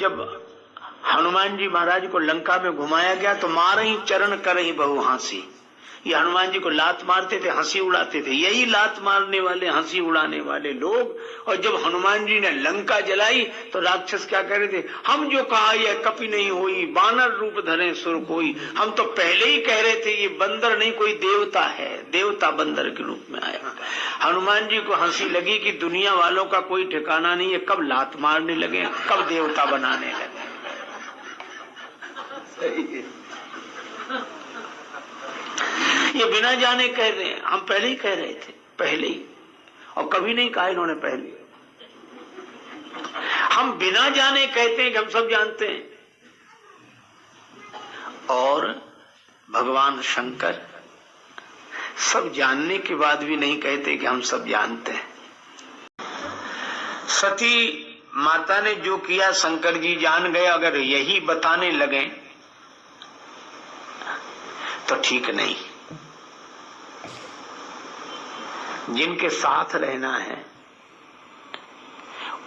जब हनुमान जी महाराज को लंका में घुमाया गया तो मारही चरण करही बहु हंसी। ये हनुमान जी को लात मारते थे, हंसी उड़ाते थे, यही लात मारने वाले हंसी उड़ाने वाले लोग। और जब हनुमान जी ने लंका जलाई तो राक्षस क्या कह रहे थे, हम जो कहा यह कपि नहीं हुई, बानर रूप धरे सुर कोई। हम तो पहले ही कह रहे थे ये बंदर नहीं कोई देवता है, देवता बंदर के रूप में आया। हनुमान जी को हंसी लगी कि दुनिया वालों का कोई ठिकाना नहीं है, कब लात मारने लगे, कब देवता बनाने लगे। ये बिना जाने कह रहे हैं, हम पहले ही कह रहे थे, पहले ही, और कभी नहीं कहा इन्होंने पहले। हम बिना जाने कहते हैं कि हम सब जानते हैं, और भगवान शंकर सब जानने के बाद भी नहीं कहते कि हम सब जानते हैं। सती माता ने जो किया शंकर जी जान गए, अगर यही बताने लगे तो ठीक नहीं। जिनके साथ रहना है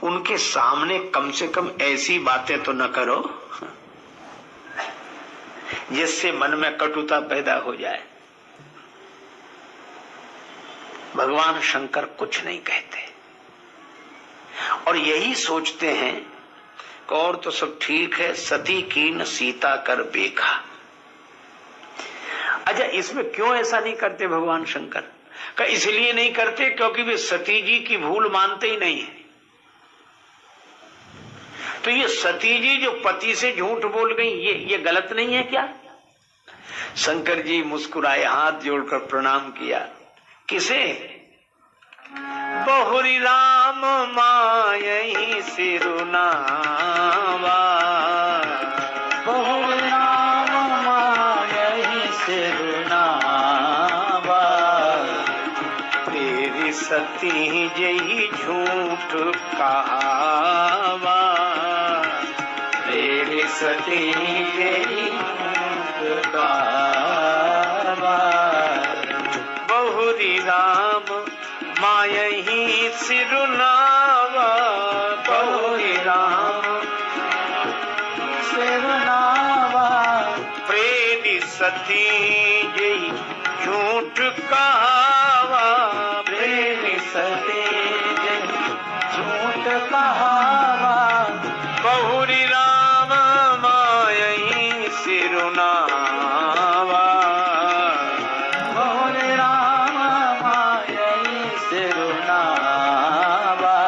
उनके सामने कम से कम ऐसी बातें तो न करो जिससे मन में कटुता पैदा हो जाए। भगवान शंकर कुछ नहीं कहते और यही सोचते हैं कि और तो सब ठीक है, सती कीन सीता कर बेखा। अच्छा, इसमें क्यों ऐसा नहीं करते भगवान शंकर? का इसलिए नहीं करते क्योंकि वे सती जी की भूल मानते ही नहीं है। तो ये सती जी जो पति से झूठ बोल गई, ये गलत नहीं है क्या? शंकर जी मुस्कुराए, हाथ जोड़कर प्रणाम किया। किसे? बहुरी राम मायही सिरुनावा, बहुरी राम मायही सिरुनावा, तेरी सती जही झूठ कहावा, तेरी सती जही झूठ कहावा, बहुरी राम मायही सिरुनावा, बहुरी राम सिरुनावा, प्रेरी सती जही झूठ कहावा, प्रेरी सती जही झूठ कहावा, बहुरी राम मायही सिरुनावा, बहुरी राम मायही सिरुनावा,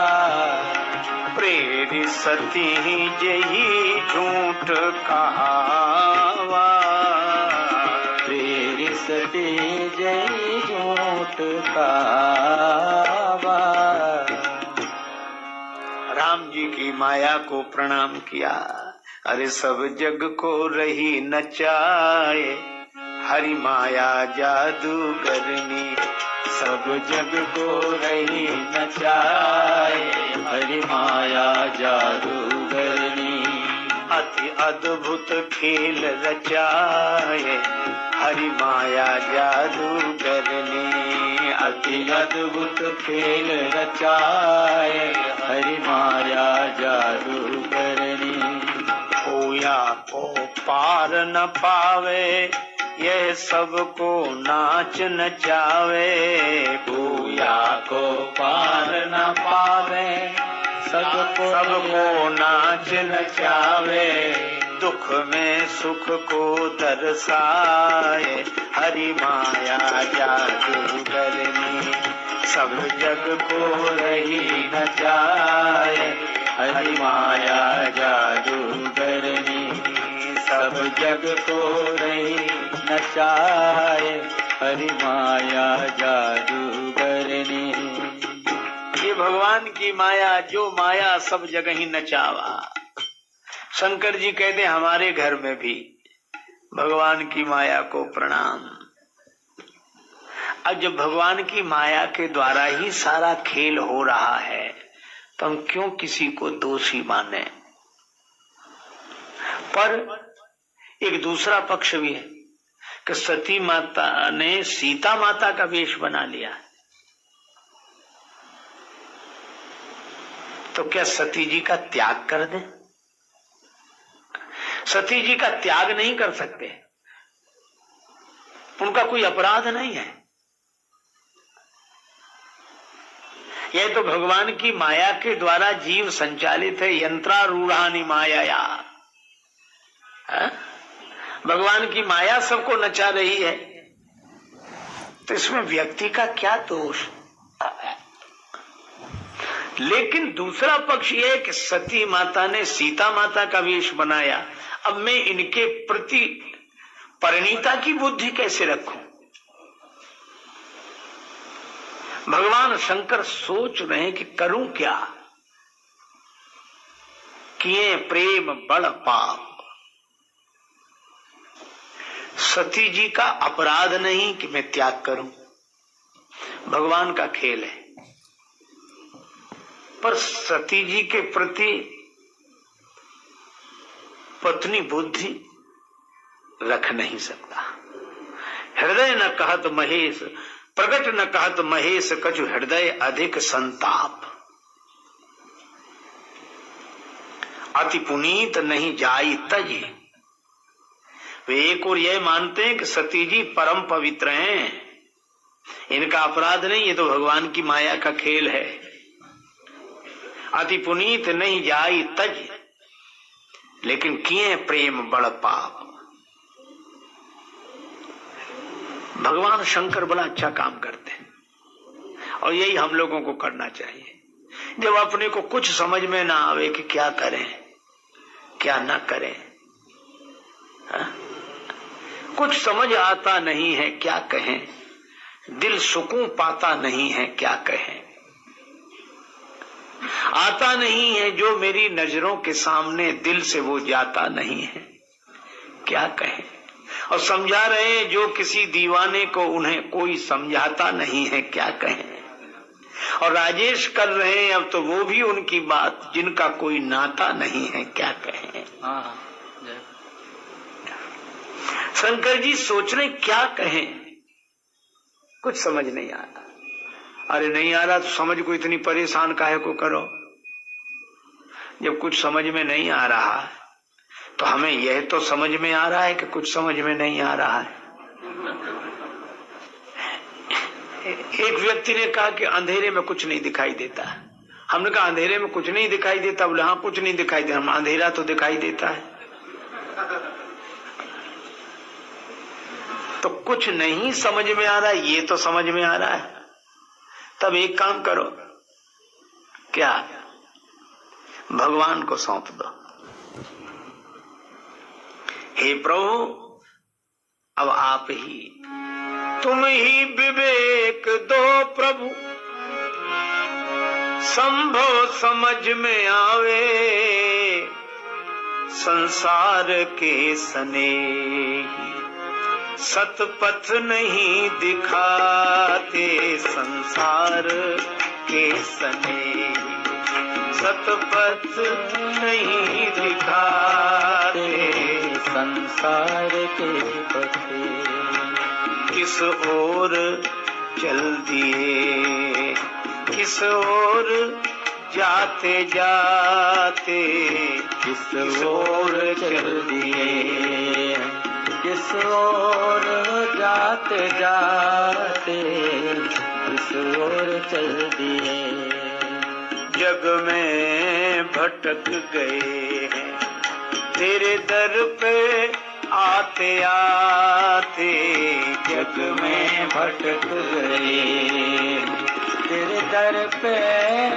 प्रेरी सती जही झूठ कहावा, प्रेरी सती जही झूठ कहावा। राम जी की माया को प्रणाम किया। अरे सब जग को रही नचाए, हरि माया जादूगरनी, सब जग को रही नचाए, हरि माया जादूगरनी, अति अद्भुत खेल रचाए, हरि माया जादूगरनी, अति अद्भुत खेल रचाए, हरि माया जादूगरनी, होया को पार न पावे, यह सबको नाच नचावे, पूया को पार न पावे, सबको नाच नचावे, दुख में सुख को दर्शाए, हरि माया जादूगरनी, सब जग को रही नचाए, हरि माया जादूगरनी, सब जग को रही नचाए, हरि माया जादूगरनी। ये भगवान की माया, जो माया सब जगह ही नचावा। शंकर जी कहते हमारे घर में भी भगवान की माया को प्रणाम। अब जब भगवान की माया के द्वारा ही सारा खेल हो रहा है तो हम क्यों किसी को दोषी माने? पर एक दूसरा पक्ष भी है कि सती माता ने सीता माता का वेश बना लिया, तो क्या सती जी का त्याग कर दें? सती जी का त्याग नहीं कर सकते, उनका कोई अपराध नहीं है। यह तो भगवान की माया के द्वारा जीव संचालित है। यंत्रारूढ़ानि माया, भगवान की माया सबको नचा रही है, तो इसमें व्यक्ति का क्या दोष। लेकिन दूसरा पक्ष यह है कि सती माता ने सीता माता का वेश बनाया, अब मैं इनके प्रति परिणीता की बुद्धि कैसे रखूं। भगवान शंकर सोच रहे हैं कि करूं क्या। किए प्रेम बड़ पाप। सती जी का अपराध नहीं कि मैं त्याग करूं, भगवान का खेल है, पर सती जी के प्रति पत्नी बुद्धि रख नहीं सकता। हृदय न कहत महेश, प्रगट न कहत महेश, कछु हृदय अधिक संताप। अति पुनीत नहीं जाई तज। वे एक और यह मानते हैं कि सती जी परम पवित्र हैं, इनका अपराध नहीं, ये तो भगवान की माया का खेल है। अति पुनीत नहीं जाई तज, लेकिन किए प्रेम बड़ पाप। भगवान शंकर बड़ा अच्छा काम करते हैं और यही हम लोगों को करना चाहिए। जब अपने को कुछ समझ में ना आवे कि क्या करें क्या ना करें, कुछ समझ आता नहीं है क्या कहें, दिल सुकून पाता नहीं है क्या कहें, आता नहीं है जो मेरी नजरों के सामने दिल से वो जाता नहीं है क्या कहें। और समझा रहे हैं जो किसी दीवाने को उन्हें कोई समझाता नहीं है क्या कहें। और राजेश कर रहे हैं अब तो वो भी उनकी बात जिनका कोई नाता नहीं है क्या कहें। शंकर जी सोच रहे क्या कहें, कुछ समझ नहीं आ रहा। अरे नहीं आ रहा तो समझ को इतनी परेशान काहे को करो। जब कुछ समझ में नहीं आ रहा तो हमें यह तो समझ में आ रहा है कि कुछ समझ में नहीं आ रहा है। एक व्यक्ति ने कहा कि अंधेरे में कुछ नहीं दिखाई देता। हमने कहा अंधेरे में कुछ नहीं दिखाई देता। बोले हाँ कुछ नहीं दिखाई देता। हम अंधेरा तो दिखाई देता है। तो कुछ नहीं समझ में आ रहा है, ये तो समझ में आ रहा है। तब एक काम करो, क्या भगवान को सौंप दो। हे प्रभु अब आप ही, तुम ही विवेक दो प्रभु, संभव समझ में आवे संसार के स्नेही। सतपथ नहीं दिखाते संसार के स्नेही, सतपथ नहीं दिखाते संसार के पथे। किस ओर चल दिए, किस ओर जाते जाते, किस ओर चल दिए, किस ओर जाते जाते, किस ओर चल दिए। जग में भटक गए हैं तेरे दर पे आते आते, जग में भटक गए तेरे दर पे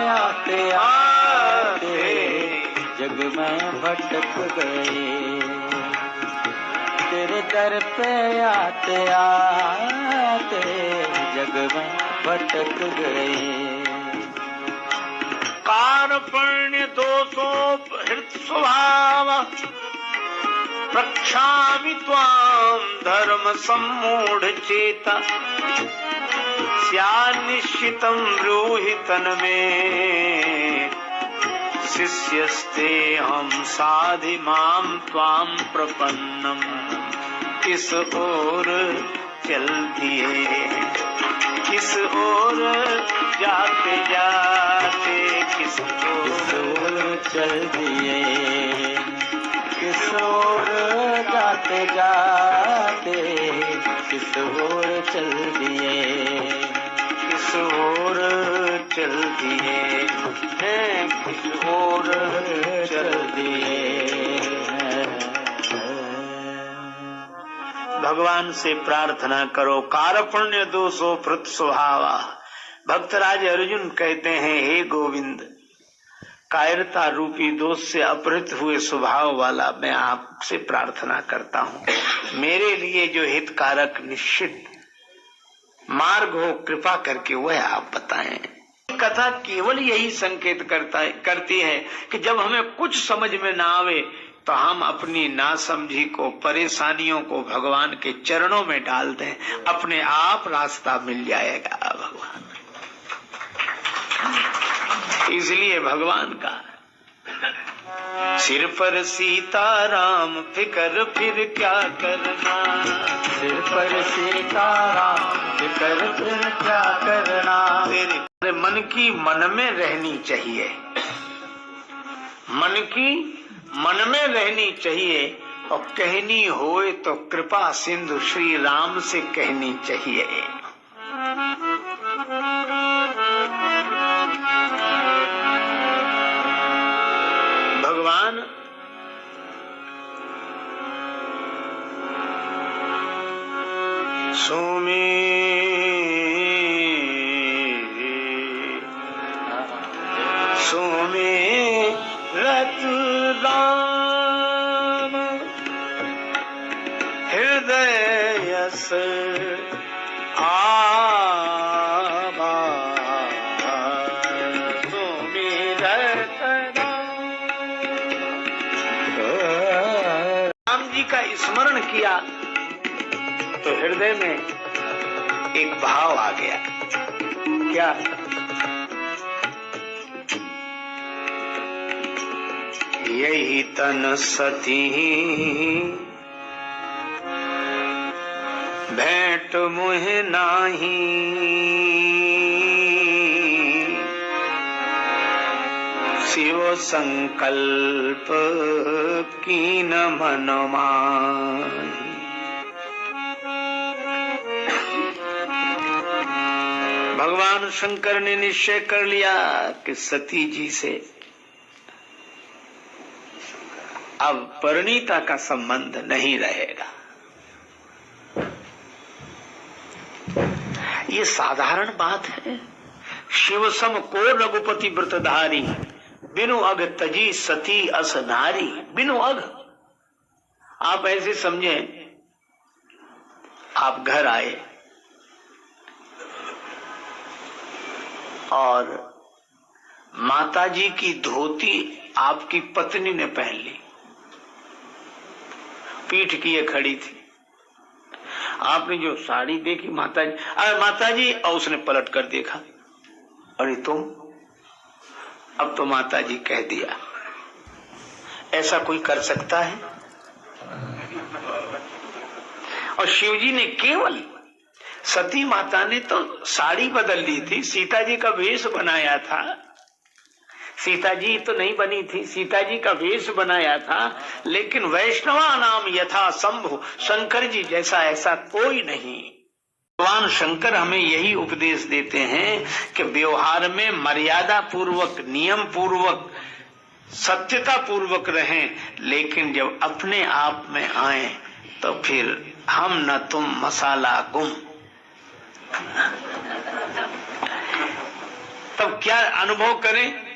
आते आते, जग में भटक गए तेरे दर पे आते आते, जग में भटक गए। कार्पण्य दोषोपहृत स्वभाव, प्रक्षामि त्वां धर्म सम्मूढ़ चेता। स्यान्निश्चितं ब्रूहि तन्मे, शिष्यस्ते हम साधि मां त्वां प्रपन्नम्। किस ओर चल दिए, किस ओर जाते जाते, किस ओर चल दिए, किस ओर ओर चल दिए, किस ओर चल दिए हैं, किस ओर चल दिए। भगवान से प्रार्थना करो, कारपुण्य दोषो भृत स्वभावा। भक्तराज अर्जुन कहते हैं, हे गोविंद, कायरता रूपी दोष से अपहृत हुए स्वभाव वाला मैं आपसे प्रार्थना करता हूँ, मेरे लिए जो हितकारक निश्चित मार्ग हो कृपा करके वह आप बताएं। कथा केवल यही संकेत करती है कि जब हमें कुछ समझ में ना आवे तो हम अपनी नासमझी को, परेशानियों को भगवान के चरणों में डाल दें, अपने आप रास्ता मिल जाएगा भगवान। इसलिए भगवान का सिर पर सीताराम फिकर फिर क्या करना, सिर पर सीताराम फिकर फिर क्या करना। तेरे मन की मन में रहनी चाहिए, मन की मन में रहनी चाहिए, और कहनी होए तो कृपा सिंधु श्री राम से कहनी चाहिए। भगवान सोमे सोमे रत राम हृदय यस आवा, सुमिरत राम जी का स्मरण किया तो हृदय में एक भाव आ गया। क्या? यही तन सती भेंट मुहे नाही, शिव संकल्प कीन मन माही। भगवान शंकर ने निश्चय कर लिया कि सती जी से अब परिणीता का संबंध नहीं रहेगा। ये साधारण बात है। शिव सम को रघुपति व्रतधारी, बिनु अघ तजी सती अस नारी। बिनु अघ, आप ऐसे समझे, आप घर आए और माताजी की धोती आपकी पत्नी ने पहन ली, पीठ किए खड़ी थी। आपने जो साड़ी देखी माताजी, अरे माताजी, और उसने पलट कर देखा, अरे तुम। अब तो माताजी कह दिया। ऐसा कोई कर सकता है? और शिवजी ने केवल, सती माता ने तो साड़ी बदल ली थी, सीता जी का वेश बनाया था। सीता जी तो नहीं बनी थी, सीता जी का वेश बनाया था, लेकिन वैष्णवा नाम यथा शंभु, शंकर जी जैसा ऐसा कोई नहीं। भगवान शंकर हमें यही उपदेश देते हैं कि व्यवहार में मर्यादा पूर्वक, नियम पूर्वक, सत्यता पूर्वक रहें, लेकिन जब अपने आप में आए तो फिर हम न तुम मसाला गुम। तब क्या अनुभव करें?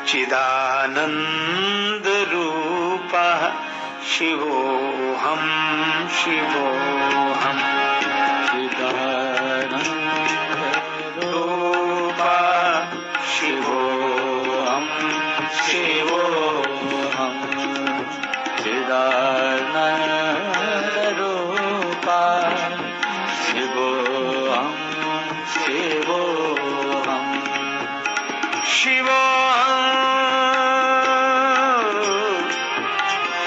चिदानंद रूपा शिवोहम शिवोहम, चिदानंद रूपा शिवोहम शिवोहम, चिदानंद रूपा शिवोहम शिवोहम, शिवोहम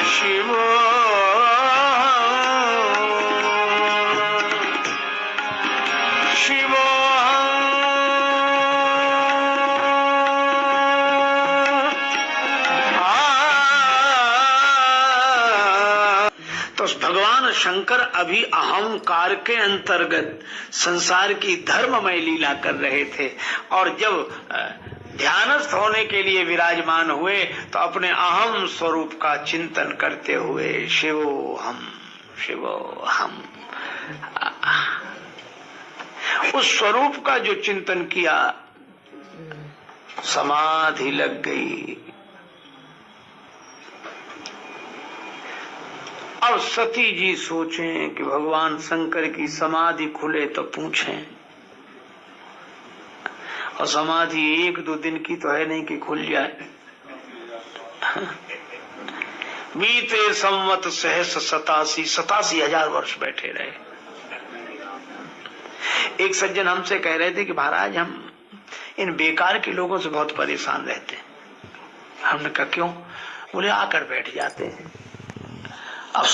शिवोहम तो भगवान शंकर अभी अहंकार के अंतर्गत संसार की धर्ममय लीला कर रहे थे, और जब ध्यानस्थ होने के लिए विराजमान हुए तो अपने अहम स्वरूप का चिंतन करते हुए शिवोहम शिवोहम, उस स्वरूप का जो चिंतन किया, समाधि लग गई। अब सती जी सोचें कि भगवान शंकर की समाधि खुले तो पूछें, और समाधि 1-2 दिन की तो है नहीं कि खुल जाए। बीते संवत सहस 87,000 वर्ष बैठे रहे। एक सज्जन हमसे कह रहे थे कि महाराज हम इन बेकार के लोगों से बहुत परेशान रहते हैं। हमने कहा क्यों? बोले आकर बैठ जाते हैं। अब